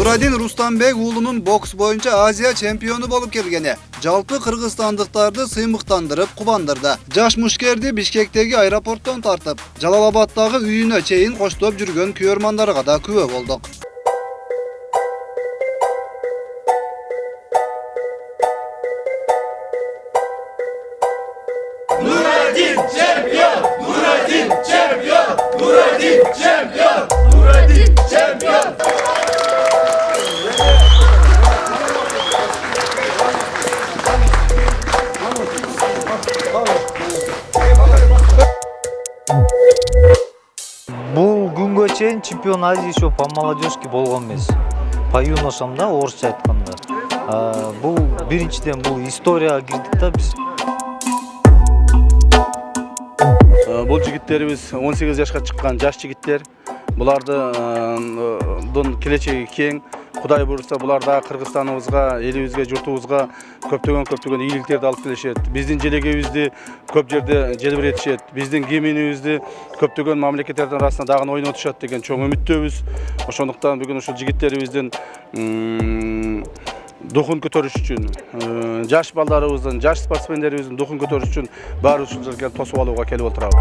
Nuradin Rustamбек уулунун бокс боюнча Азия чемпиону болуп келгени жалпы кыргызстандыктарды сыймыктандырып кубандырды. Жаш мушкерди Бишкектеги аэропорттон тартып, Жалалабадтагы үйүнө чейин коштоп жүргөн күйөрмандарга да күбө болдук. Nuradin çempiyon! Nuradin çempiyon! Nuradin çempiyon! Nuradin çempiyon! Бул күнгө чейин чемпион Азии еще по-молодежки болгон эмес. По юношам да, орусча айтканда. Бул биринчиден бул историяга кирдик да биз. Бул жигиттерибиз 18 жашка чыккан жаш жигиттер. Булардын келечеги кең. Кудай буйрса булар да Кыргызстаныбызга, элибизге, журтубузга көптөгөн ийгиликтерди алып келишет. Биздин желегибизди көп жерде желбиретишет. Биздин кеминибизди көптөгөн мамлекеттердин арасында дагы ойнотушат деген чоң үмүттөбүз. Ошондуктан бүгүн ушул жигиттерибиздин духун көтөрүш үчүн, жаш балдарыбыздын, жаш спортсмендерибиздин духун көтөрүш үчүн баары ушул жерге тосуп алууга келип отурабыз.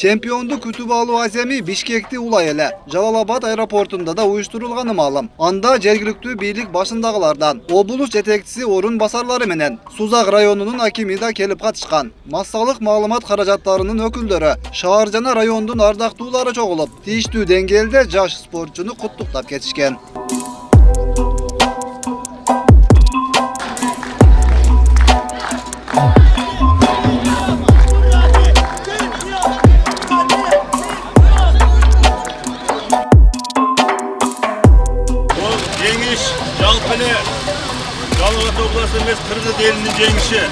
Чемпионду күтүп алуу аземи Бишкекти улай эле Жалалабад аэропортунда да уюштурулганы маалым. Анда жергиликтүү бийлик башындагылардан, облус жетекчиси орун басарлары менен Сузак районунун акими да келип катышкан. Массалык маалымат каражаттарынын өкүлдөрү, шаар жана райондун ардактуулары чогулуп, тийиштүү деңгээлде жаш спортчуну куттуктап кетишкен. Жалалабад обласы эмес, Кыргыз элинин жеңиши.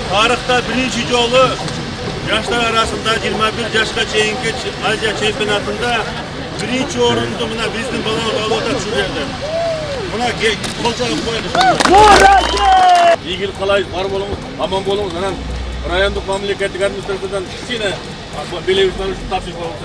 Тарыхта биринчи жолу жаштар арасында 21 жашка чейинки Азия чемпионатында биринчи орунду мына биздин балалар алып атат ушул жерде. Мына кол чагып коелу. Ийгилик каалайбыз, бар болуңуз, аман болуңуз. Анан райондук мамлекеттик администрациядан кичине белебизден тапшырып коюңуз.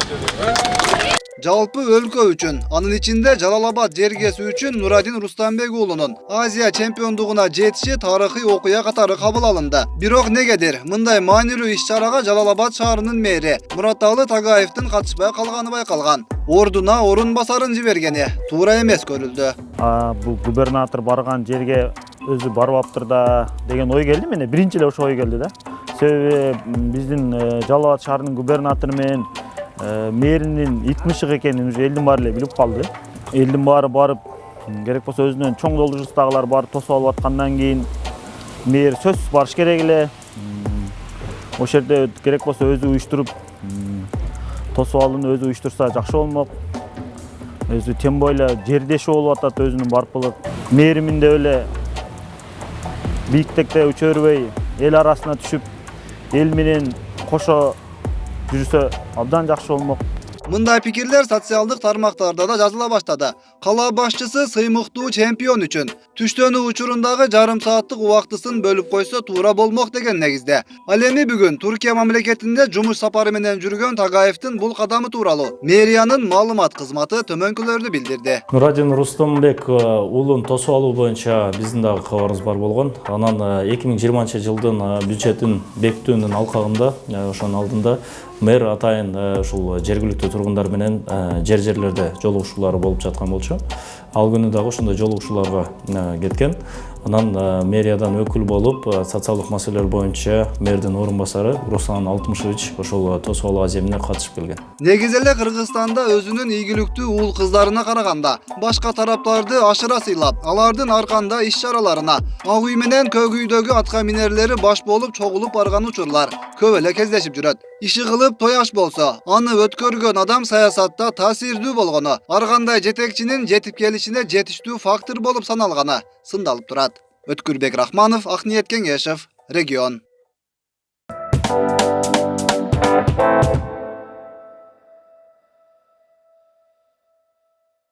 Жалпы өлкө үчүн, анын ичинде Жалалабад жергеси үчүн Nuradin Rustamбек уулунун Азия чемпиондугуна жетиши тарыхый окуя катары кабыл алынды. Бирок негедир мындай маанилүү иш-чарага Жалалабад шаарынын мэри Мураталы Тагаевдин катышпай калганы байкалган. Ордуна орун басарын жибергени туура эмес көрүлдү. Бул губернатор барган жерге өзү барып аптыр да деген ой келди менен. Биринчи эле ошо ой келди да. Себеби биздин Жалалабад шаарынын губернатору менен мэринин итмишик экенин уже элдин баары эле билип калды. Элдин баары барып, керек болсо өзүнүн чоң должносттагылар барып тосуп алып аткандан кийин мэр сөзсүз барыш керек эле. Ошол жерде керек болсо өзү уюштуруп тосуп алууну өзү уюштурса жакшы болмок. Өзү тем более жердеши болуп атат өзүнүн барып кылып. Мэримин деп эле бийиктикте учөрбөй эл арасына түшүп, эл менен кошо жүрсө абдан жакшы болмок. Мындай пикирлер социалдык тармактарда да жазыла баштады. Кала башчысы сыймыктуу чемпион үчүн түштөнүү учурундагы жарым сааттык убактысын бөлүп койсо туура болмок деген негизде. Ал эми бүгүн Туркия мамлекетинде жумуш сапары менен жүргөн Тагаевдин бул кадамы тууралуу мэриянын маалымат кызматы төмөнкүлөрдү билдирди. Nuradin Rustamбек уулун тосуп алуу боюнча биздин дагы кабарыбыз бар болгон. Анан 2020-жылдын бюджетин бекитүүнүн алкагында, ошонун алдында мэр атайын ушул жергиликтүү тургундар менен жерлерде жолугушуулары болуп жаткан болчу. Ал күнү дагы ошондой жолугушууларга кеткен. Анан мэриядан өкүл болуп, социалдык маселелер боюнча мэрдин орун басары Руслан Алтымышевич ошол тосуп алуу аземине катышып келген. Негизи эле Кыргызстанда өзүнүн ийгиликтүү уул кыздарына караганда башка тараптарды ашыра сыйлап, алардын арканда иш-чараларына ак үй менен көк үйдөгү атка минерлери баш болуп чогулуп барган учурлар көп эле кездешип жүрөт. Иши кылып тояш болсо, аны өткөргөн адам саясатта таасирдүү болгону, ар кандай жетекчинин жетип келишине жетиштүү фактор болуп саналганы сындалып турат. Өткүрбек Рахманов, Акниет Кеңешев, Регион. Ошол